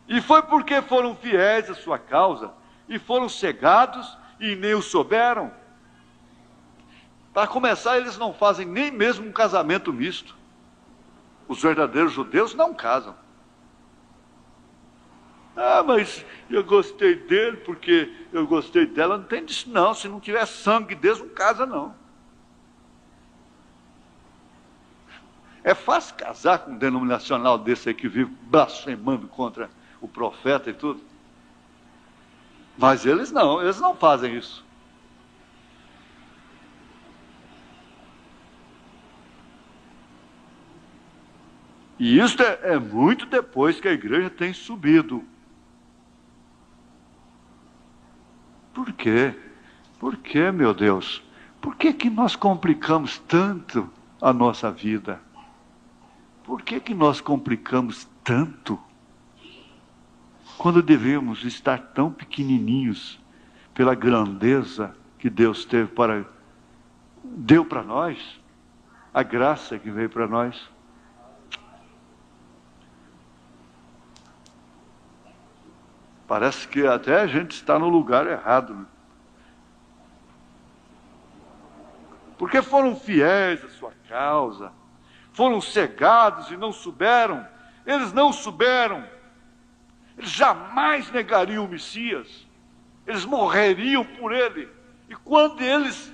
E foi porque foram fiéis à sua causa, e foram cegados e nem o souberam. Para começar, eles não fazem nem mesmo um casamento misto. Os verdadeiros judeus não casam. Mas eu gostei dele porque eu gostei dela. Não tem disso não. Se não tiver sangue de Deus, não casa não. É fácil casar com um denominacional desse aí que vive blasfemando contra o profeta e tudo. Mas eles não fazem isso. E isso é muito depois que a igreja tem subido. Por quê? Por quê, meu Deus? Por que que nós complicamos tanto a nossa vida? Por que que nós complicamos tanto? Quando devemos estar tão pequenininhos pela grandeza que Deus deu para nós, a graça que veio para nós. Parece que até a gente está no lugar errado, né? Porque foram fiéis à sua causa, foram cegados e não souberam. Eles não souberam. Eles jamais negariam o Messias. Eles morreriam por ele. E quando eles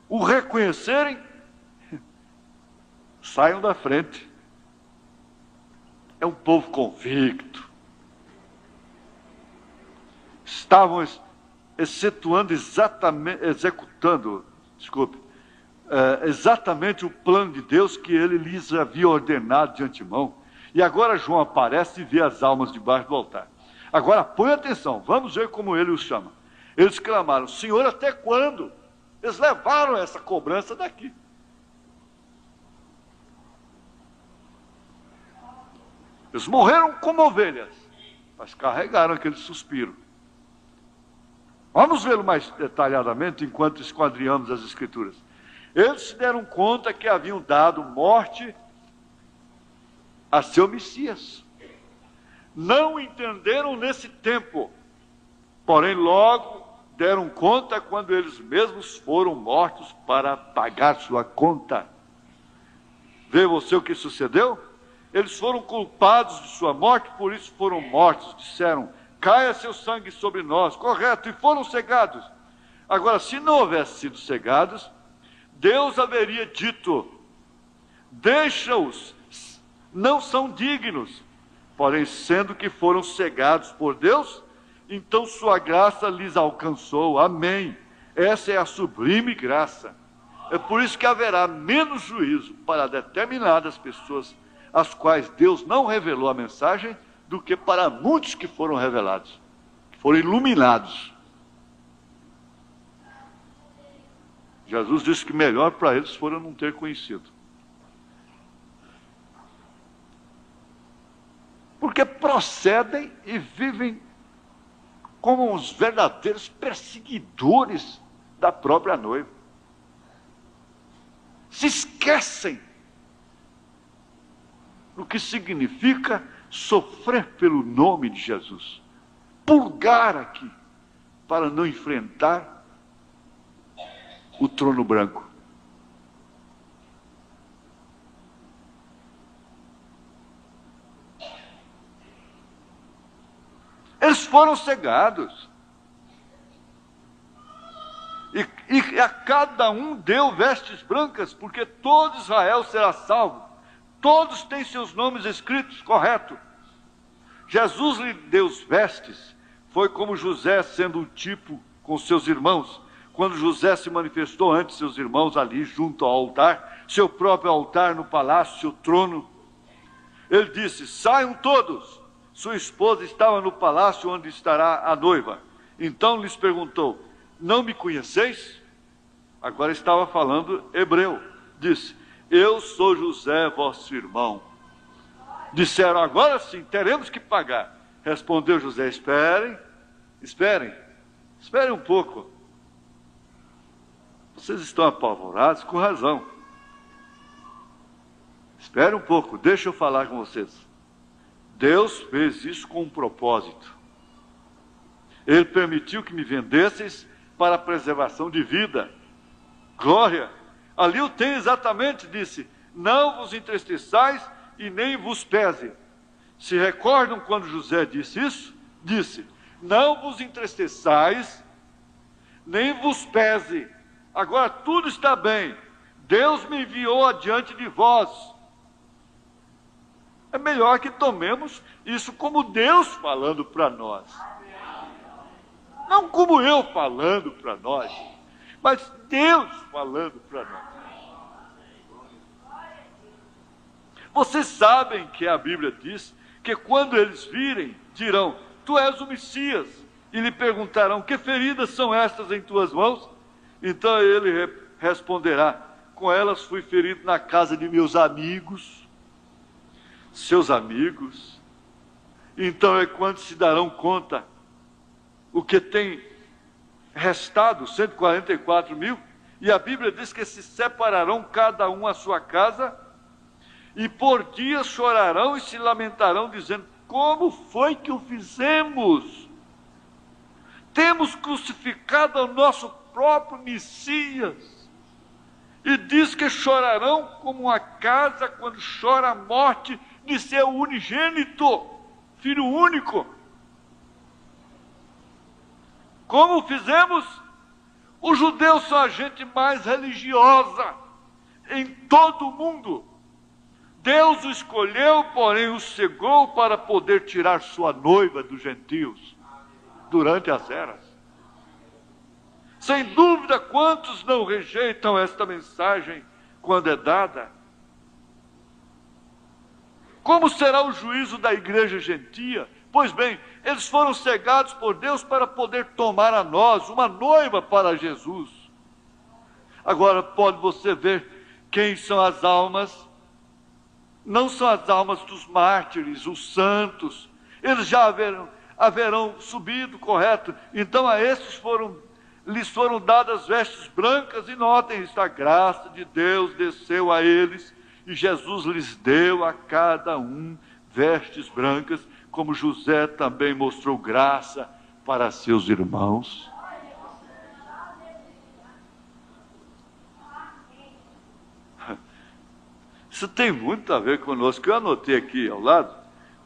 o reconhecerem, saiam da frente. É um povo convicto. Estavam executando exatamente o plano de Deus que ele lhes havia ordenado de antemão. E agora João aparece e vê as almas debaixo do altar. Agora põe atenção, vamos ver como ele os chama. Eles clamaram: Senhor, até quando? Eles levaram essa cobrança daqui. Eles morreram como ovelhas, mas carregaram aquele suspiro. Vamos vê-lo mais detalhadamente enquanto esquadrinhamos as Escrituras. Eles se deram conta que haviam dado morte a seu Messias. Não entenderam nesse tempo, porém logo deram conta quando eles mesmos foram mortos para pagar sua conta. Vê você o que sucedeu? Eles foram culpados de sua morte, por isso foram mortos. Disseram: caia seu sangue sobre nós. Correto, e foram cegados. Agora, se não houvesse sido cegados, Deus haveria dito: deixa-os, não são dignos. Porém, sendo que foram cegados por Deus, então sua graça lhes alcançou. Amém. Essa é a sublime graça. É por isso que haverá menos juízo para determinadas pessoas, às quais Deus não revelou a mensagem, do que para muitos que foram revelados, que foram iluminados. Jesus disse que melhor para eles fora não ter conhecido. Porque procedem e vivem como os verdadeiros perseguidores da própria noiva. Se esquecem do que significa sofrer pelo nome de Jesus. Pulgar aqui, para não enfrentar o trono branco. Eles foram cegados. E a cada um deu vestes brancas, porque todo Israel será salvo. Todos têm seus nomes escritos, correto. Jesus lhe deu vestes. Foi como José, sendo um tipo com seus irmãos. Quando José se manifestou ante seus irmãos ali junto ao altar, seu próprio altar no palácio, seu trono, ele disse: saiam todos. Sua esposa estava no palácio onde estará a noiva. Então lhes perguntou: não me conheceis? Agora estava falando hebreu. Disse: eu sou José, vosso irmão. Disseram: agora sim, teremos que pagar. Respondeu José: esperem um pouco. Vocês estão apavorados com razão. Espere um pouco, deixa eu falar com vocês. Deus fez isso com um propósito. Ele permitiu que me vendesseis para a preservação de vida. Glória! Ali o tem exatamente, disse: não vos entristeçais e nem vos pese. Se recordam quando José disse isso? Disse: não vos entristeçais, nem vos pese. Agora tudo está bem. Deus me enviou adiante de vós. É melhor que tomemos isso como Deus falando para nós. Não como eu falando para nós, mas Deus falando para nós. Vocês sabem que a Bíblia diz que quando eles virem, dirão: tu és o Messias. E lhe perguntarão: que feridas são estas em tuas mãos? Então ele responderá: com elas fui ferido na casa de meus amigos. Seus amigos? Então é quando se darão conta o que tem restado, 144 mil, e a Bíblia diz que se separarão cada um à sua casa, e por dias chorarão e se lamentarão, dizendo: como foi que o fizemos? Temos crucificado o nosso próprio Messias. E diz que chorarão como uma casa quando chora a morte de seu unigênito, filho único. Como fizemos? Os judeus são a gente mais religiosa em todo o mundo. Deus o escolheu, porém o cegou para poder tirar sua noiva dos gentios durante as eras. Sem dúvida, quantos não rejeitam esta mensagem quando é dada? Como será o juízo da igreja gentia? Pois bem, eles foram cegados por Deus para poder tomar a nós uma noiva para Jesus. Agora pode você ver quem são as almas. Não são as almas dos mártires, os santos. Eles já haverão subido, correto? Então a esses lhes foram dadas vestes brancas, e notem isso, a graça de Deus desceu a eles, e Jesus lhes deu a cada um vestes brancas, como José também mostrou graça para seus irmãos. Isso tem muito a ver conosco. Eu anotei aqui ao lado,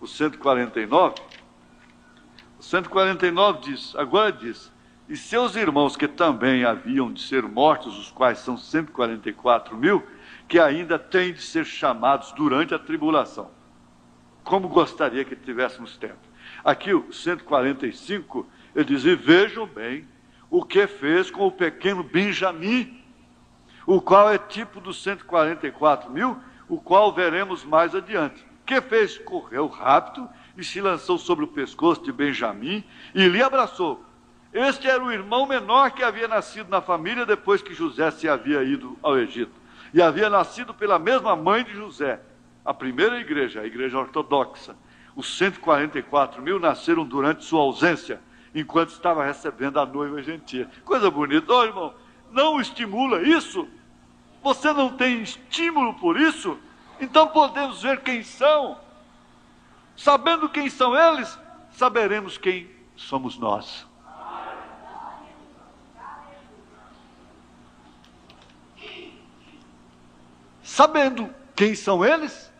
o 149. O 149 diz, agora diz: e seus irmãos que também haviam de ser mortos, os quais são 144 mil, que ainda têm de ser chamados durante a tribulação. Como gostaria que tivéssemos tempo. Aqui o 145, ele diz: e vejam bem o que fez com o pequeno Benjamim, o qual é tipo dos 144 mil, o qual veremos mais adiante. Que fez? Correu rápido e se lançou sobre o pescoço de Benjamim e lhe abraçou. Este era o irmão menor que havia nascido na família depois que José se havia ido ao Egito. E havia nascido pela mesma mãe de José. A primeira igreja, a igreja ortodoxa. Os 144 mil nasceram durante sua ausência, enquanto estava recebendo a noiva gentia. Coisa bonita. Ô, irmão, não estimula isso? Você não tem estímulo por isso? Então podemos ver quem são. Sabendo quem são eles, saberemos quem somos nós. Sabendo quem são eles,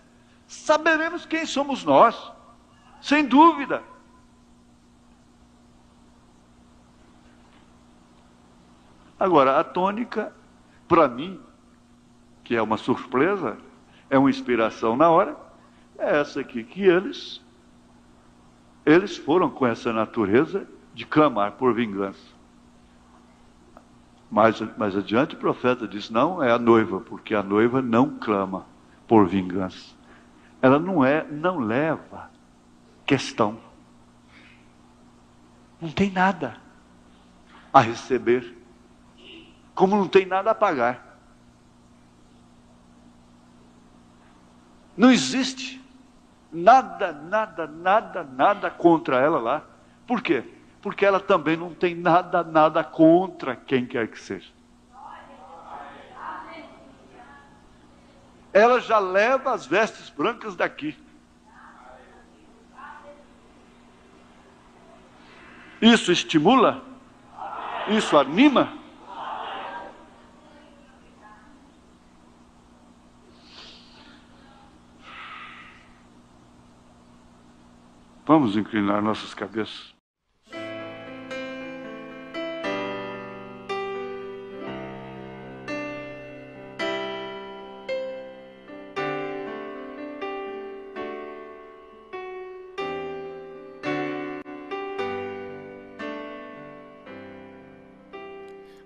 saberemos quem somos nós. Sem dúvida. Agora, a tônica, para mim, que é uma surpresa, é uma inspiração na hora, é essa aqui, que eles foram com essa natureza de clamar por vingança. Mais adiante o profeta diz: não é a noiva, porque a noiva não clama por vingança. Ela não leva questão. Não tem nada a receber, como não tem nada a pagar. Não existe nada contra ela lá. Por quê? Porque ela também não tem nada contra quem quer que seja. Ela já leva as vestes brancas daqui. Isso estimula? Isso anima? Vamos inclinar nossas cabeças.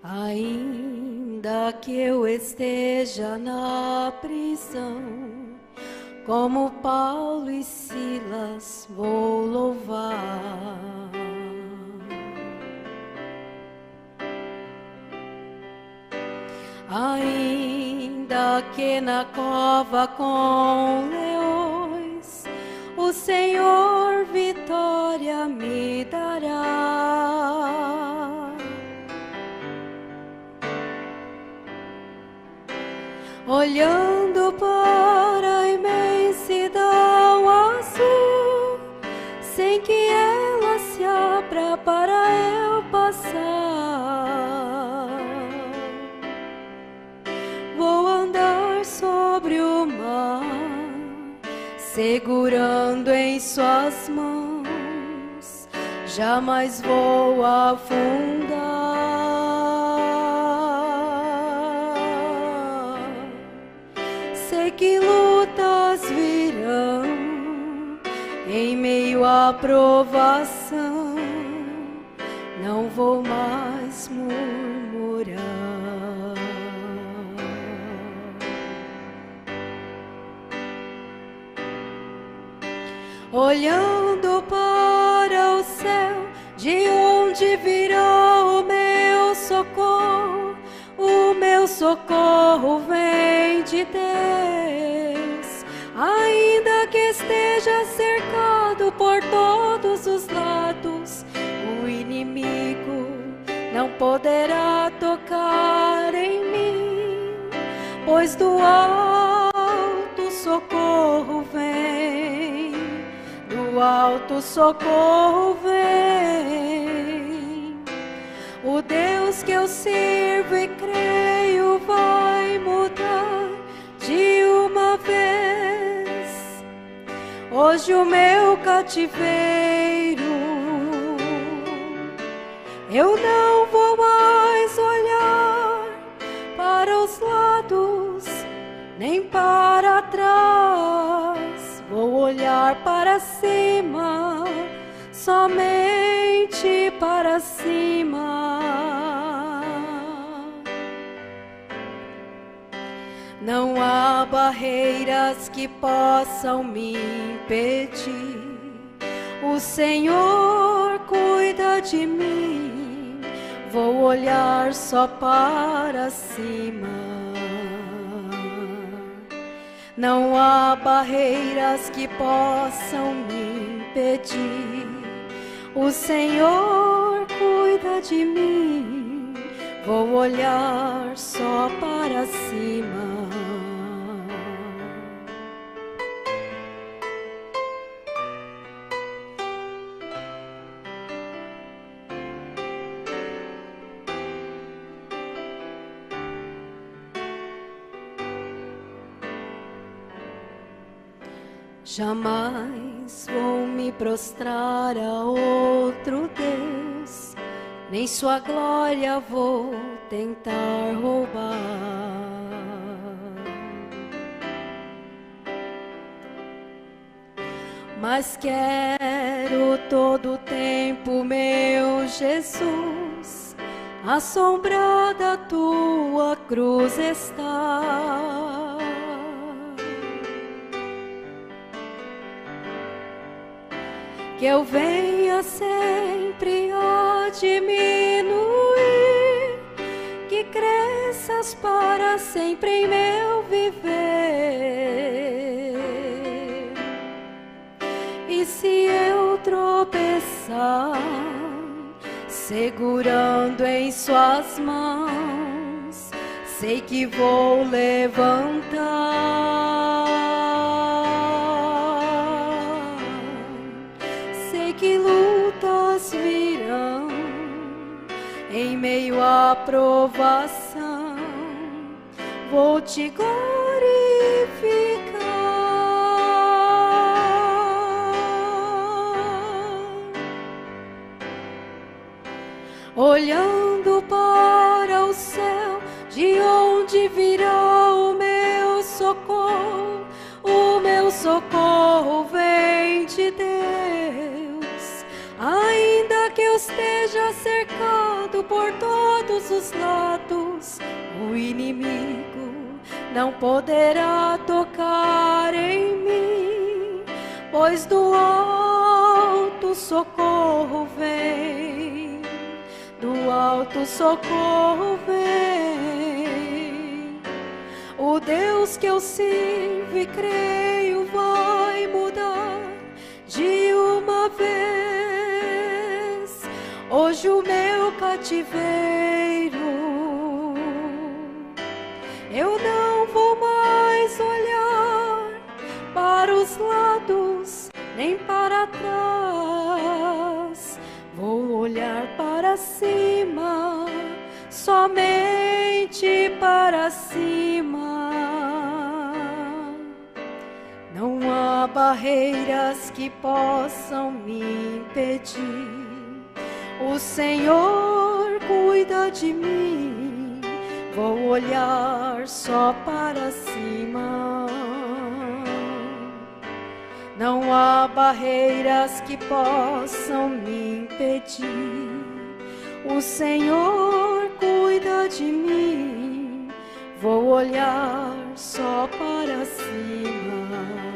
Ainda que eu esteja na prisão, como Paulo e Silas vou louvar. Ainda que na cova com leões, o Senhor vitória me dará. Olhando para a imensidão azul, sem que ela se abra para eu passar, vou andar sobre o mar, segurando em suas mãos, jamais vou afundar. Sei que lutas virão em meio à provação, não vou mais murmurar. Olhando para o céu, de onde virá o meu socorro? O meu socorro vem de Deus. Ainda que esteja cercado por todos os lados, o inimigo não poderá tocar em mim, pois do alto socorro vem, do alto socorro vem. O Deus que eu sirvo e creio vai mudar de uma vez hoje o meu cativeiro. Eu não vou mais olhar para os lados nem para trás, vou olhar para cima, somente para cima. Não há barreiras que possam me impedir. O Senhor cuida de mim. Vou olhar só para cima. Não há barreiras que possam me impedir. O Senhor cuida de mim. Vou olhar só para cima. Jamais vou me prostrar a outro Deus, nem sua glória vou tentar roubar. Mas quero todo o tempo, meu Jesus, assombrada a tua cruz está. Que eu venha sempre a diminuir, que cresças para sempre em meu viver. E se eu tropeçar, segurando em suas mãos, sei que vou levantar. Que lutas virão em meio à provação, vou te glorificar. Olhando para o céu, de onde virá o meu socorro? O meu socorro vem de Deus. Ainda que eu esteja cercado por todos os lados, o inimigo não poderá tocar em mim, pois do alto socorro vem, do alto socorro vem. O Deus que eu sirvo e creio vai mudar de uma vez hoje o meu cativeiro. Eu não vou mais olhar para os lados nem para trás, vou olhar para cima, somente para cima. Não há barreiras que possam me impedir. O Senhor cuida de mim, vou olhar só para cima. Não há barreiras que possam me impedir. O Senhor cuida de mim, vou olhar só para cima.